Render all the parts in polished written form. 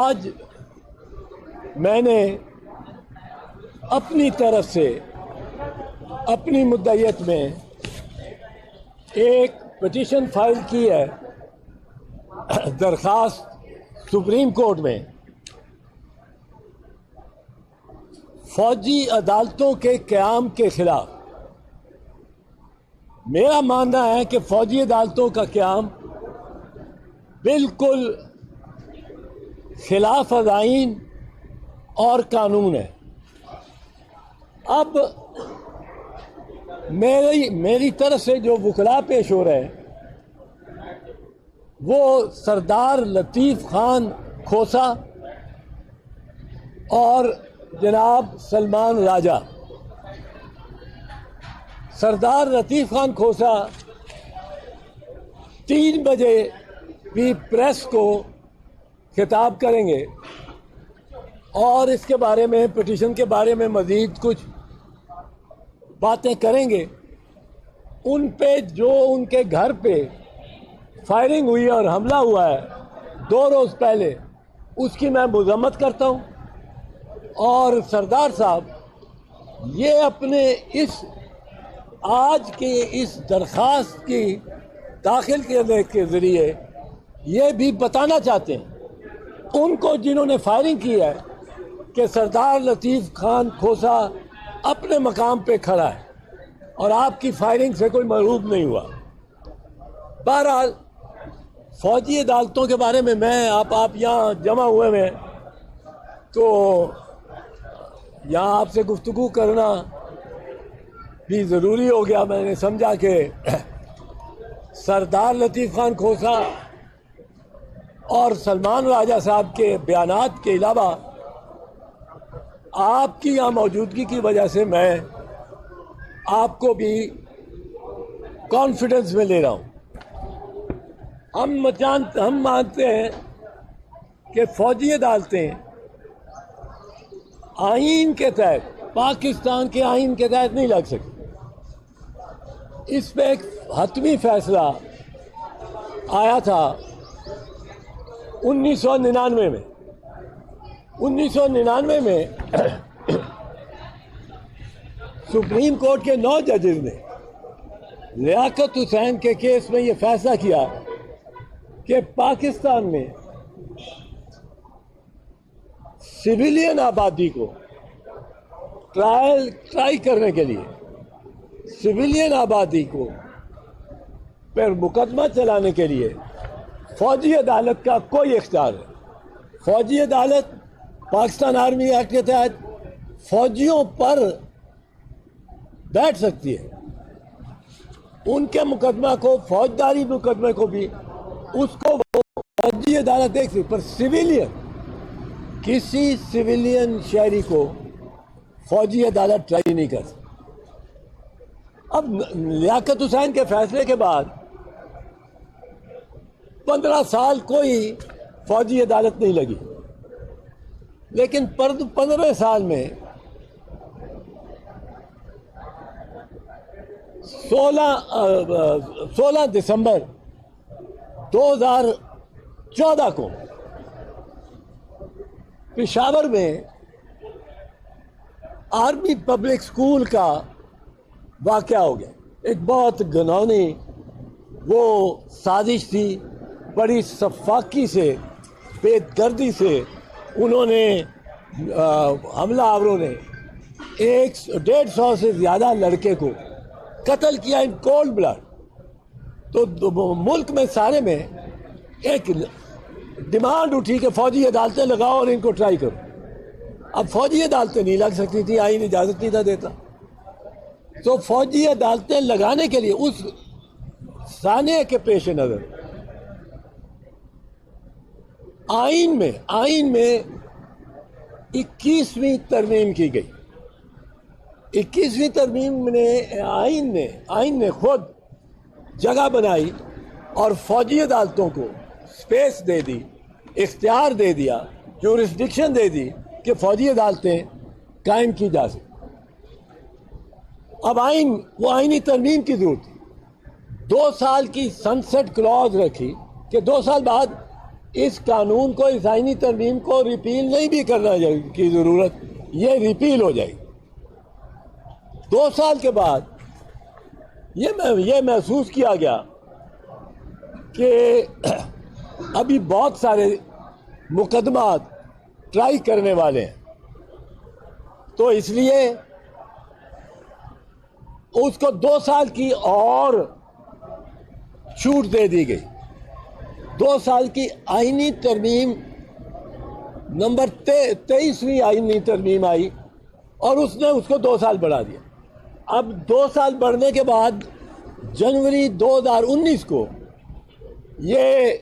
آج میں نے اپنی طرف سے اپنی مدعیت میں ایک پٹیشن فائل کی ہے درخواست سپریم کورٹ میں فوجی عدالتوں کے قیام کے خلاف۔ میرا ماننا ہے کہ فوجی عدالتوں کا قیام بالکل خلاف آئین اور قانون ہے۔ اب میری طرف سے جو وکلاء پیش ہو رہے ہیں وہ سردار لطیف خان کھوسا اور جناب سلمان راجہ۔ سردار لطیف خان کھوسا 3 بجے بھی پریس کو خطاب کریں گے اور اس کے بارے میں پٹیشن کے بارے میں مزید کچھ باتیں کریں گے۔ ان پہ جو ان کے گھر پہ فائرنگ ہوئی اور حملہ ہوا ہے 2 روز پہلے، اس کی میں مذمت کرتا ہوں۔ اور سردار صاحب یہ اپنے اس آج کی اس درخواست کی داخل کرنے کے ذریعے یہ بھی بتانا چاہتے ہیں ان کو جنہوں نے فائرنگ کی ہے کہ سردار لطیف خان کھوسا اپنے مقام پہ کھڑا ہے اور آپ کی فائرنگ سے کوئی مرعوب نہیں ہوا۔ بہرحال فوجی عدالتوں کے بارے میں آپ یہاں جمع ہوئے ہیں تو یہاں آپ سے گفتگو کرنا بھی ضروری ہو گیا۔ میں نے سمجھا کہ سردار لطیف خان کھوسا اور سلمان راجہ صاحب کے بیانات کے علاوہ آپ کی یہاں موجودگی کی وجہ سے میں آپ کو بھی کانفیڈنس میں لے رہا ہوں۔ ہم مانتے ہیں کہ فوجی عدالتیں آئین کے تحت، پاکستان کے آئین کے تحت نہیں لگ سکتی۔ اس پہ ایک حتمی فیصلہ آیا تھا 1999 میں۔ 1999 میں سپریم کورٹ کے 9 ججز نے لیاقت حسین کے کیس میں یہ فیصلہ کیا کہ پاکستان میں سویلین آبادی کو ٹرائی کرنے کے لیے سویلین آبادی کو پر مقدمہ چلانے کے لیے فوجی عدالت کا کوئی اختیار ہے۔ فوجی عدالت پاکستان آرمی ایکٹ کے تحت فوجیوں پر بیٹھ سکتی ہے۔ ان کے مقدمہ کو، فوجداری مقدمے کو بھی اس کو فوجی عدالت دیکھ سکتی، پر کسی سویلین شہری کو فوجی عدالت ٹرائی نہیں کر سکتی۔ اب لیاقت حسین کے فیصلے کے بعد 15 سال کوئی فوجی عدالت نہیں لگی، لیکن 15 سال میں 16 دسمبر 2014 کو پشاور میں آرمی پبلک سکول کا واقعہ ہو گیا۔ ایک بہت گھناؤنی وہ سازش تھی، بڑی سفاکی سے، بے دردی سے انہوں نے حملہ آوروں نے 150 سے زیادہ لڑکے کو قتل کیا ان کولڈ بلڈ۔ تو ملک میں سارے میں ایک ڈیمانڈ اٹھی کہ فوجی عدالتیں لگاؤ اور ان کو ٹرائی کرو۔ اب فوجی عدالتیں نہیں لگ سکتی تھی، آئین اجازت نہیں تھا دیتا، تو فوجی عدالتیں لگانے کے لیے اس سانحے کے پیش نظر آئین میں 21ویں ترمیم کی گئی۔ 21ویں ترمیم نے آئین نے خود جگہ بنائی اور فوجی عدالتوں کو سپیس دے دی، اختیار دے دیا، جورسڈکشن دے دی کہ فوجی عدالتیں قائم کی جا سکیں۔ اب وہ آئینی ترمیم کی ضرورت تھی۔ 2 سال کی سنسٹ کلوز رکھی کہ 2 سال بعد اس قانون کو, اس آئینی ترمیم کو ریپیل نہیں بھی کرنا کی ضرورت, یہ ریپیل ہو جائے گی. 2 سال کے بعد یہ محسوس کیا گیا کہ ابھی بہت سارے مقدمات ٹرائی کرنے والے ہیں, تو اس لیے اس کو 2 سال کی اور چھوٹ دے دی گئی. 2 سال کی آئینی ترمیم نمبر 23ویں آئینی ترمیم آئی اور اس نے اس کو 2 سال بڑھا دیا. اب 2 سال بڑھنے کے بعد جنوری 2019 کو یہ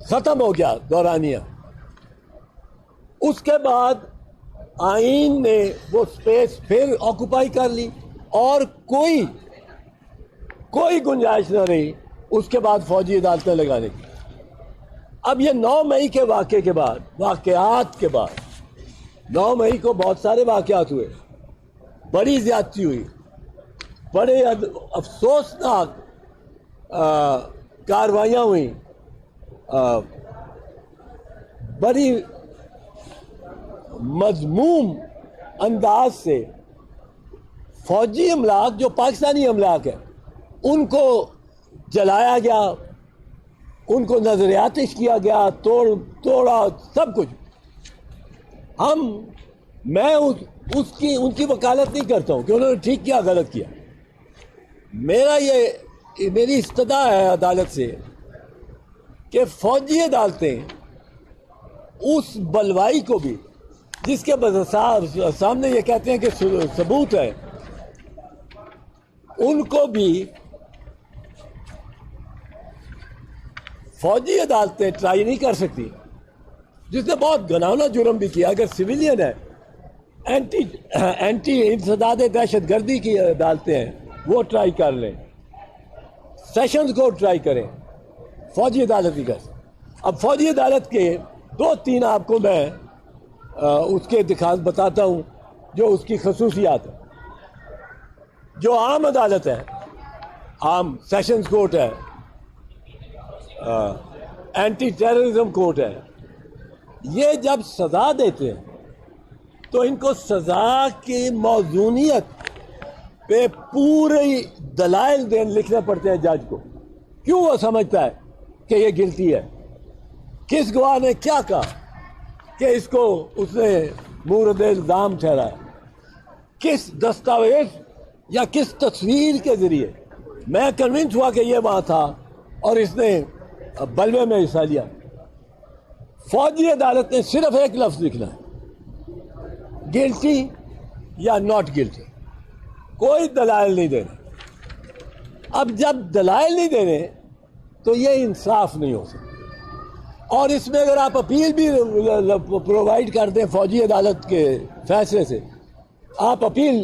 ختم ہو گیا دورانیہ. اس کے بعد آئین نے وہ سپیس پھر آکوپائی کر لی اور کوئی گنجائش نہ رہی اس کے بعد فوجی عدالتیں لگانے کی. اب یہ 9 مئی کے واقعات کے بعد 9 مئی کو بہت سارے واقعات ہوئے, بڑی زیادتی ہوئی, بڑے افسوسناک کاروائیاں ہوئیں, بڑی مذموم انداز سے فوجی املاک جو پاکستانی املاک ہے ان کو جلایا گیا, ان کو نظریاتش کیا گیا, توڑا سب کچھ. میں ان کی وکالت نہیں کرتا ہوں کہ انہوں نے ٹھیک کیا غلط کیا. میری استدعا ہے عدالت سے کہ فوجی عدالتیں اس بلوائی کو بھی جس کے سامنے یہ کہتے ہیں کہ ثبوت ہے, ان کو بھی فوجی عدالتیں ٹرائی نہیں کر سکتی. جس نے بہت گھناؤنا جرم بھی کیا, اگر سویلین ہے, اینٹی انسداد دہشت گردی کی عدالتیں ہیں وہ ٹرائی کر لیں, سیشنز کورٹ ٹرائی کریں, فوجی عدالت نہیں کر سکتے. اب فوجی عدالت کے 2-3 آپ کو میں اس کے بتاتا ہوں جو اس کی خصوصیات ہیں. جو عام عدالت ہے, عام سیشنز کورٹ ہے, اینٹی ٹیررزم کورٹ ہے, یہ جب سزا دیتے ہیں تو ان کو سزا کی موزونیت پہ پورے دلائل لکھنے پڑتے ہیں جج کو. کیوں وہ سمجھتا ہے کہ یہ گلٹی ہے, کس گواہ نے کیا کہا کہ اس نے مورد الزام ٹھہرایا, کس دستاویز یا کس تصویر کے ذریعے میں کنونس ہوا کہ یہ وہاں تھا اور اس نے بلوے میں حصہ لیا. فوجی عدالت نے صرف ایک لفظ لکھنا ہے, گلٹی یا ناٹ گلٹی, کوئی دلائل نہیں دینے. اب جب دلائل نہیں دینے تو یہ انصاف نہیں ہو سکتا. اور اس میں اگر آپ اپیل بھی پرووائڈ کر دیں فوجی عدالت کے فیصلے سے, آپ اپیل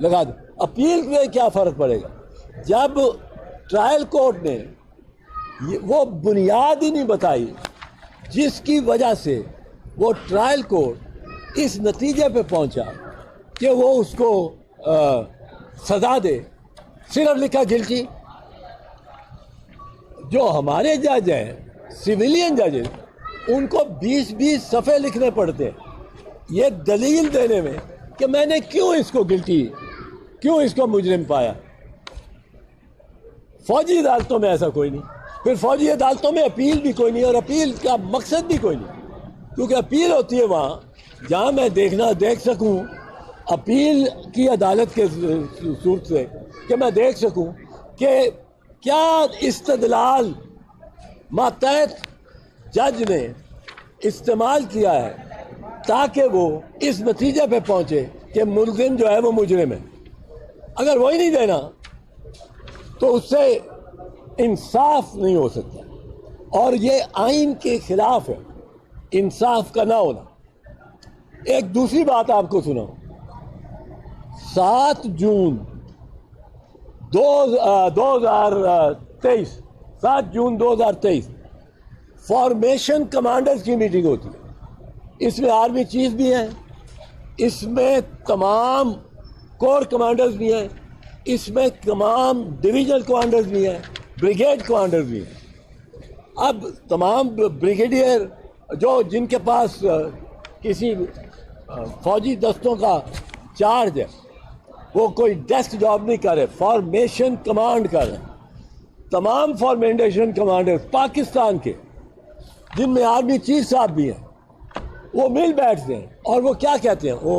لگا دیں, اپیل میں کیا فرق پڑے گا جب ٹرائل کورٹ نے وہ بنیاد ہی نہیں بتائی جس کی وجہ سے وہ ٹرائل کورٹ اس نتیجے پہ پہنچا کہ وہ اس کو سزا دے. صرف لکھا گلٹی. جو ہمارے جج ہیں سویلین ججز, ان کو 20 صفحے لکھنے پڑتے ہیں یہ دلیل دینے میں کہ میں نے کیوں اس کو مجرم پایا. فوجی عدالتوں میں ایسا کوئی نہیں. پھر فوجی عدالتوں میں اپیل بھی کوئی نہیں, اور اپیل کا مقصد بھی کوئی نہیں, کیونکہ اپیل ہوتی ہے وہاں جہاں میں دیکھ سکوں اپیل کی عدالت کے صورت سے, کہ میں دیکھ سکوں کہ کیا استدلال ماتحت جج نے استعمال کیا ہے تاکہ وہ اس نتیجے پہ پہنچے کہ ملزم جو ہے وہ مجرم ہے. اگر وہی نہیں دینا تو اس سے انصاف نہیں ہو سکتا, اور یہ آئین کے خلاف ہے انصاف کا نہ ہونا. ایک دوسری بات آپ کو سناؤں. 7 جون 2023 فارمیشن کمانڈرز کی میٹنگ ہوتی ہے. اس میں آرمی چیف بھی ہیں, اس میں تمام کور کمانڈرز بھی ہیں, اس میں تمام ڈویژنل کمانڈرز بھی ہیں, بریگیڈ کمانڈرز بھی ہیں. اب تمام بریگیڈیئر جن کے پاس کسی فوجی دستوں کا چارج ہے وہ کوئی ڈیسک جاب نہیں کر رہے, فارمیشن کمانڈ کر رہے ہیں. تمام فارمیشن کمانڈر پاکستان کے جن میں آرمی چیف صاحب بھی ہیں وہ مل بیٹھتے ہیں اور وہ کیا کہتے ہیں, وہ